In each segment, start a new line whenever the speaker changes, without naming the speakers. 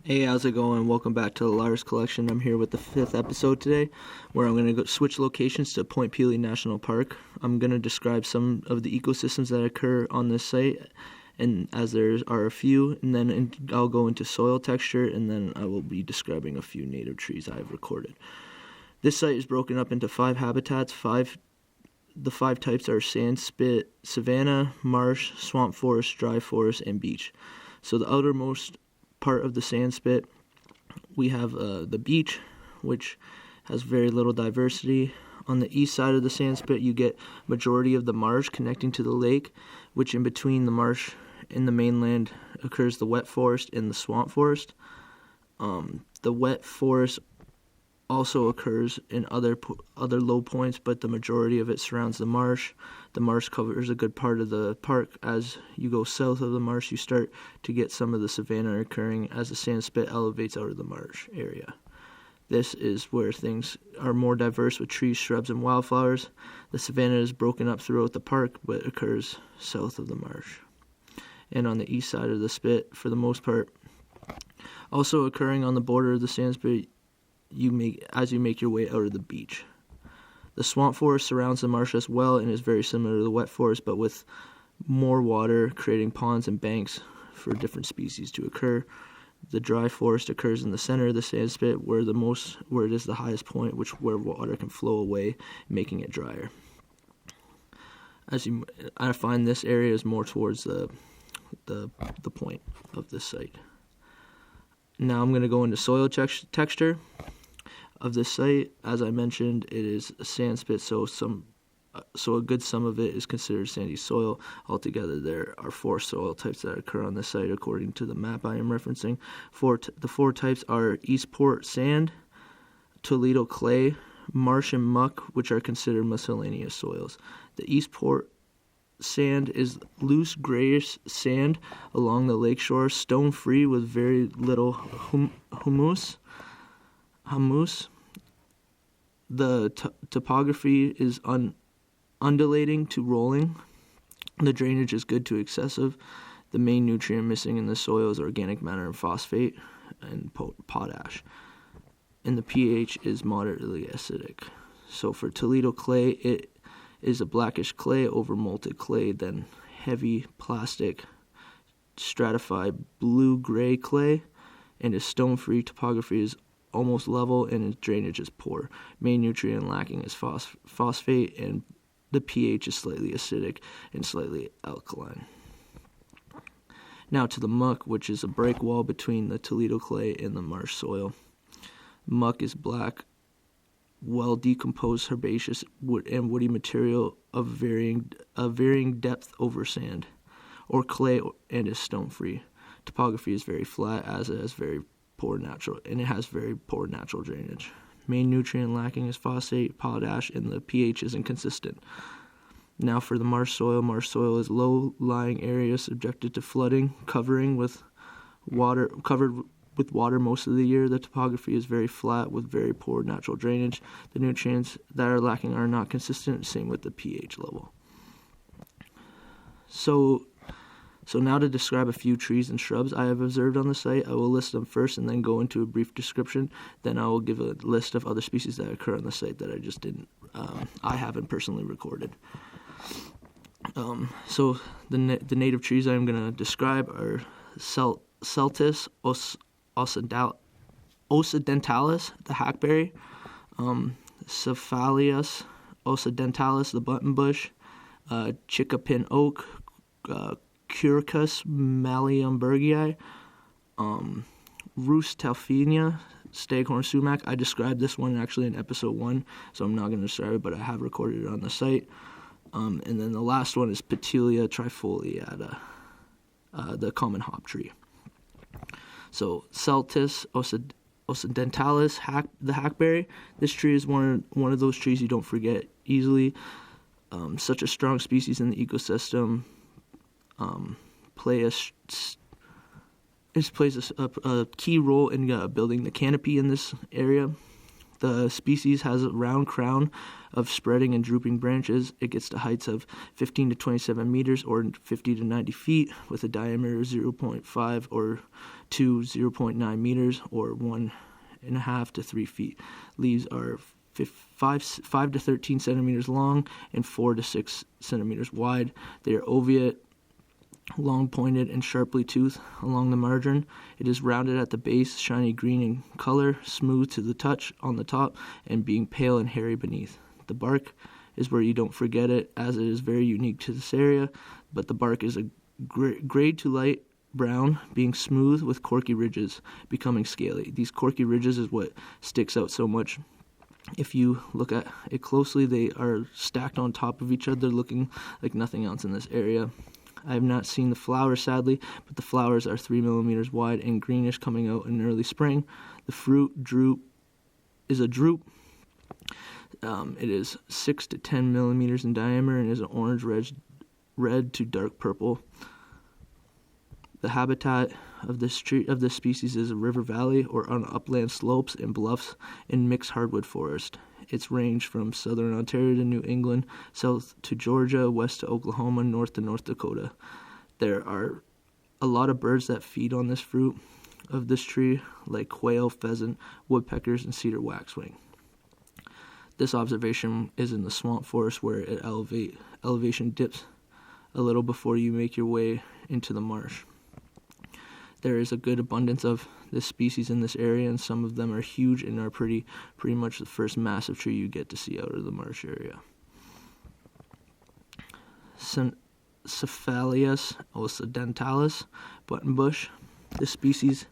Hey, how's it going? Welcome back to the Larix collection. I'm here with the 5th episode today, where I'm going to switch locations to Point Pelee National Park. I'm going to describe some of the ecosystems that occur on this site, and as there are a few, and then I'll go into soil texture, and then I will be describing a few native trees I have recorded. This site is broken up into 5 habitats. The 5 types are sandspit, savanna, marsh, swamp forest, dry forest, and beach. So the outermost part of the sandspit, we have the beach, which has very little diversity. On the east side of the sandspit, you get majority of the marsh connecting to the lake, which in between the marsh and the mainland occurs the wet forest and the swamp forest. The wet forest also occurs in other low points, but the majority of it surrounds the marsh. The marsh covers a good part of the park. As you go south of the marsh, you start to get some of the savanna occurring as the sandspit elevates out of the marsh area. This is where things are more diverse with trees, shrubs, and wildflowers. The savanna is broken up throughout the park, but occurs south of the marsh. And on the east side of the spit, for the most part, also occurring on the border of the sandspit, as you make your way out of the beach. The swamp forest surrounds the marsh as well and is very similar to the wet forest, but with more water, creating ponds and banks for different species to occur. The dry forest occurs in the center of the sandspit, where it is the highest point, where water can flow away, making it drier. I find this area is more towards the point of this site. Now I'm going to go into soil texture of this site. As I mentioned, it is a sandspit, so a good sum of it is considered sandy soil. Altogether, there are 4 soil types that occur on this site according to the map I am referencing. The 4 types are Eastport sand, Toledo clay, marsh and muck, which are considered miscellaneous soils. The Eastport sand is loose grayish sand along the lakeshore, stone-free with very little humus. The topography is undulating to rolling. The drainage is good to excessive. The main nutrient missing in the soil is organic matter and phosphate and potash. And the pH is moderately acidic. So for Toledo clay, it is a blackish clay over molted clay, then heavy plastic stratified blue-gray clay, and its stone-free topography is almost level and its drainage is poor. Main nutrient lacking is phosphate, and the pH is slightly acidic and slightly alkaline. Now to the muck, which is a break wall between the Toledo clay and the marsh soil. Muck is black, well-decomposed herbaceous and woody material of varying depth over sand or clay, and is stone-free. Topography is very flat, as it has very poor natural drainage. Main nutrient lacking is phosphate, potash, and the pH is inconsistent. Now for the marsh soil is low-lying area subjected to flooding, covered with water most of the year. The topography is very flat with very poor natural drainage. The nutrients that are lacking are not consistent, same with the pH level. So now to describe a few trees and shrubs I have observed on the site. I will list them first and then go into a brief description. Then I will give a list of other species that occur on the site that I haven't personally recorded. So the native trees I am going to describe are Celtis, occidentalis, the hackberry, Cephalanthus, occidentalis, the buttonbush, Chinakapin oak, Quercus, muehlenbergii, Rhus, typhina, Staghorn, Sumac. I described this one actually in episode 1, so I'm not going to describe it, but I have recorded it on the site. And then the last one is Ptelea trifoliata, the common Hoptree. So Celtis, occidentalis, the hackberry. This tree is one of those trees you don't forget easily. Such a strong species in the ecosystem plays a key role in building the canopy in this area. The species has a round crown of spreading and drooping branches. It gets to heights of 15 to 27 meters or 50 to 90 feet with a diameter of 0.5 or to 0.9 meters or 1.5 to 3 feet. Leaves are 5 to 13 centimeters long and 4 to 6 centimeters wide. They are ovate, long pointed and sharply toothed along the margin. It is rounded at the base, shiny green in color, smooth to the touch on the top, and being pale and hairy beneath. The bark is where you don't forget it, as it is very unique to this area, but the bark is a gray to light brown, being smooth with corky ridges, becoming scaly. These corky ridges is what sticks out so much. If you look at it closely, they are stacked on top of each other, looking like nothing else in this area. I have not seen the flowers, sadly, but the flowers are 3 millimeters wide and greenish, coming out in early spring. The fruit is a drupe. It is 6 to 10 millimeters in diameter and is an orange red to dark purple. The habitat of this species is a river valley or on upland slopes and bluffs in mixed hardwood forest. Its range from southern Ontario to New England, south to Georgia, west to Oklahoma, north to North Dakota. There are a lot of birds that feed on this fruit of this tree, like quail, pheasant, woodpeckers, and cedar waxwing. This observation is in the swamp forest where elevation dips a little before you make your way into the marsh. There is a good abundance of this species in this area, and some of them are huge and are pretty much the first massive tree you get to see out of the marsh area. Cephalanthus occidentalis, Buttonbush. This species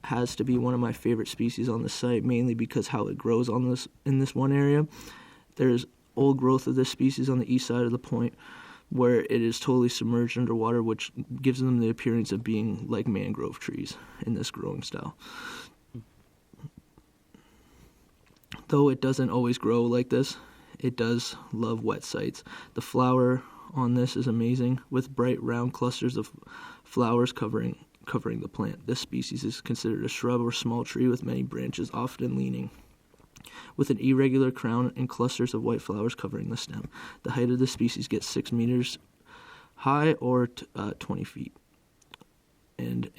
has to be one of my favorite species on the site, mainly because how it grows in this one area. There's old growth of this species on the east side of the point, where it is totally submerged underwater, which gives them the appearance of being like mangrove trees in this growing style. Though it doesn't always grow like this, it does love wet sites. The flower on this is amazing, with bright round clusters of flowers covering the plant. This species is considered a shrub or small tree with many branches, often leaning, with an irregular crown and clusters of white flowers covering the stem. The height of the species gets 6 meters high or 20 feet, and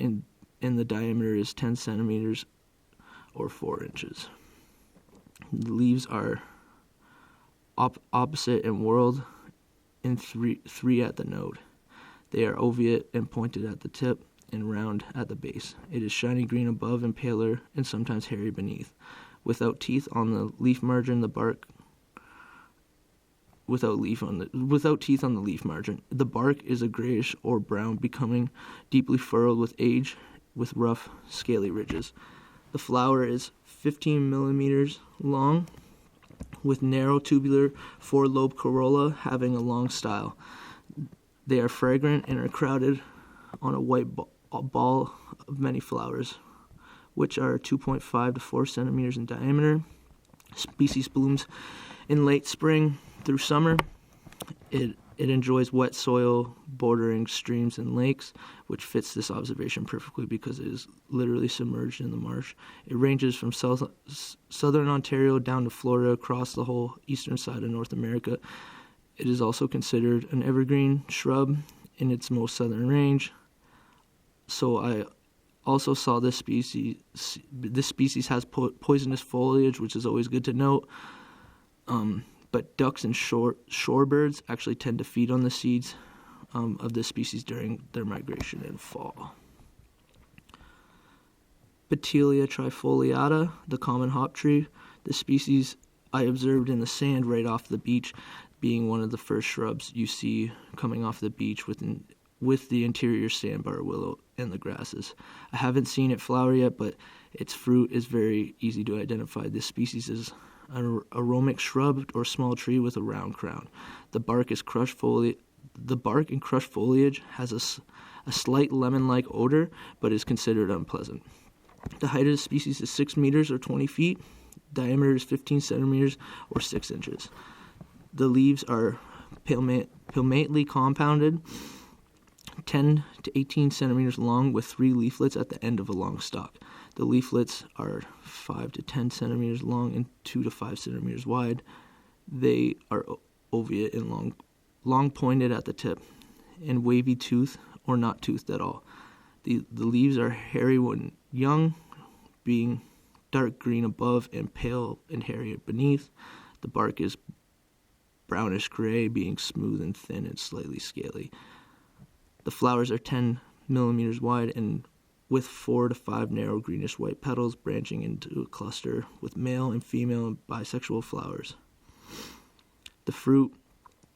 the diameter is 10 centimeters or 4 inches. The leaves are opposite and whorled in three at the node. They are ovate and pointed at the tip and round at the base. It is shiny green above and paler and sometimes hairy beneath. Without teeth on the leaf margin, without teeth on the leaf margin. The bark is a grayish or brown, becoming deeply furrowed with age, with rough, scaly ridges. The flower is 15 millimeters long, with narrow tubular 4-lobed corolla having a long style. They are fragrant and are crowded on a white ball of many flowers, which are 2.5 to 4 centimeters in diameter. Species blooms in late spring through summer. It enjoys wet soil bordering streams and lakes, which fits this observation perfectly because it is literally submerged in the marsh. It ranges from southern Ontario down to Florida, across the whole eastern side of North America. It is also considered an evergreen shrub in its most southern range. So I also saw this species. This species has poisonous foliage, which is always good to note. But ducks and shorebirds actually tend to feed on the seeds of this species during their migration in fall. Ptelea trifoliata, the common hoptree. This species I observed in the sand right off the beach, being one of the first shrubs you see coming off the beach with the interior sandbar willow and the grasses. I haven't seen it flower yet, but its fruit is very easy to identify. This species is an aromatic shrub or small tree with a round crown. The bark and crushed foliage has a slight lemon-like odor, but is considered unpleasant. The height of the species is 6 meters or 20 feet. Diameter is 15 centimeters or 6 inches. The leaves are palmately compounded, 10 to 18 centimeters long with 3 leaflets at the end of a long stalk. The leaflets are 5 to 10 centimeters long and 2 to 5 centimeters wide. They are ovate and long pointed at the tip, and wavy tooth or not toothed at all. The leaves are hairy when young, being dark green above and pale and hairy beneath. The bark is brownish gray, being smooth and thin and slightly scaly. The flowers are 10 millimeters wide and with 4 to 5 narrow greenish white petals branching into a cluster with male and female and bisexual flowers. The fruit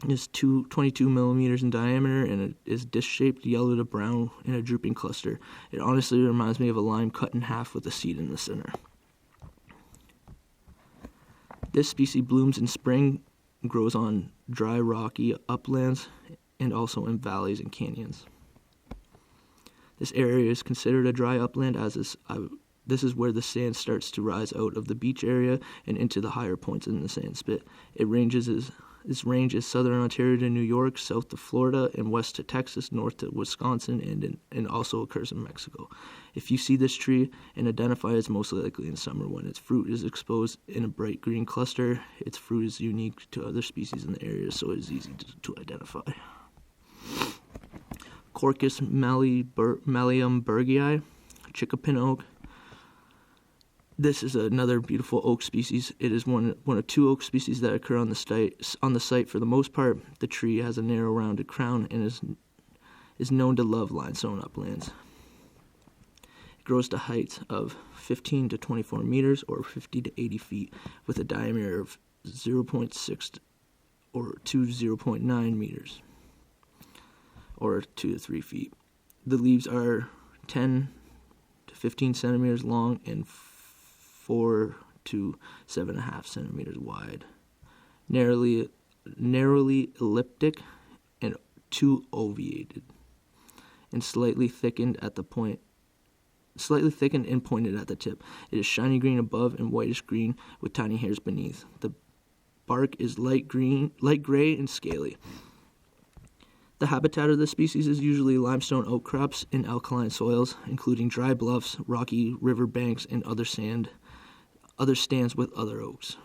is 22 millimeters in diameter and it is disc-shaped, yellow to brown in a drooping cluster. It honestly reminds me of a lime cut in half with a seed in the center. This species blooms in spring, grows on dry, rocky uplands, and also in valleys and canyons. This area is considered a dry upland this is where the sand starts to rise out of the beach area and into the higher points in the sand spit. Its range is southern Ontario to New York, south to Florida, and west to Texas, north to Wisconsin, and also occurs in Mexico. If you see this tree and identify it, it's most likely in summer when its fruit is exposed in a bright green cluster. Its fruit is unique to other species in the area, so it is easy to identify. Quercus muehlenbergii, Chinakapin Oak. This is another beautiful oak species. It is one of 2 oak species that occur on the site for the most part. The tree has a narrow rounded crown and is known to love limestone uplands. It grows to heights of 15 to 24 meters or 50 to 80 feet with a diameter of 0.6 to 0.9 meters or 2 to 3 feet. The leaves are 10 to 15 centimeters long and 4 to 7.5 centimeters wide, narrowly elliptic and 2 ovated, and slightly thickened and pointed at the tip. It is shiny green above and whitish green with tiny hairs beneath. The bark is light gray and scaly. The habitat of this species is usually limestone outcrops in alkaline soils, including dry bluffs, rocky river banks, and other stands with other oaks.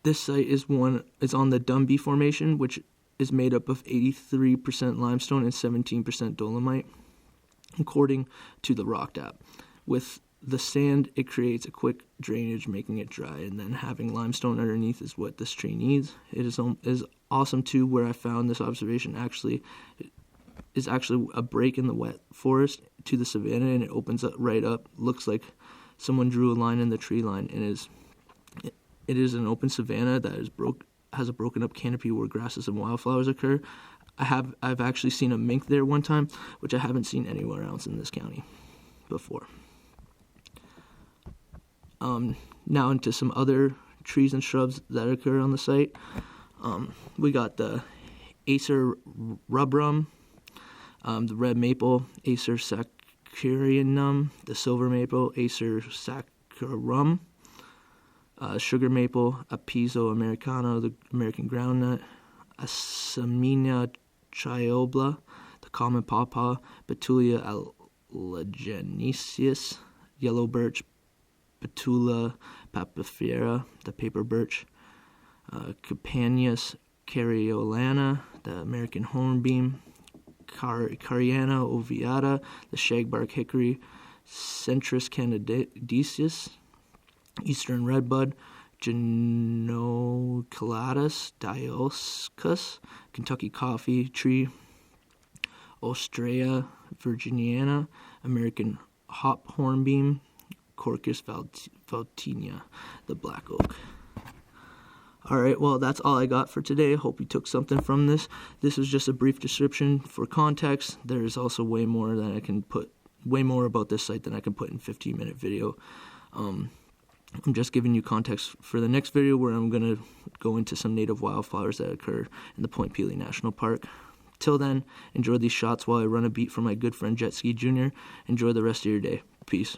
This site is on the Buttonbush Formation, which is made up of 83% limestone and 17% dolomite, according to the rock app. With the sand, it creates a quick drainage, making it dry, and then having limestone underneath is what this tree needs. It is awesome too, where I found this observation is actually a break in the wet forest to the savanna, and it opens up right up. Looks like someone drew a line in the tree line, and it is an open savanna that has a broken up canopy where grasses and wildflowers occur. I've actually seen a mink there one time, which I haven't seen anywhere else in this county before. Now into some other trees and shrubs that occur on the site. We got the Acer rubrum, the red maple, Acer saccharinum, the silver maple, Acer saccharum, sugar maple, Apios americana, the American groundnut, Asamina triobla, the common pawpaw, Ptelea allegensis, yellow birch, Ptelea papifera, the paper birch, Campanius cariolana, the American hornbeam, Cariana ovata, the Shagbark Hickory, Centris canadensis, eastern redbud, Chinakapin Oak, Kentucky coffee tree, Ostrea virginiana, American hop hornbeam, Quercus valtinea, the black oak. Alright, well, that's all I got for today. Hope you took something from this. This was just a brief description for context. There's also way more about this site than I can put in a 15-minute video. I'm just giving you context for the next video, where I'm going to go into some native wildflowers that occur in the Point Pelee National Park. Till then, enjoy these shots while I run a beat for my good friend Jet Ski Jr. Enjoy the rest of your day. Peace.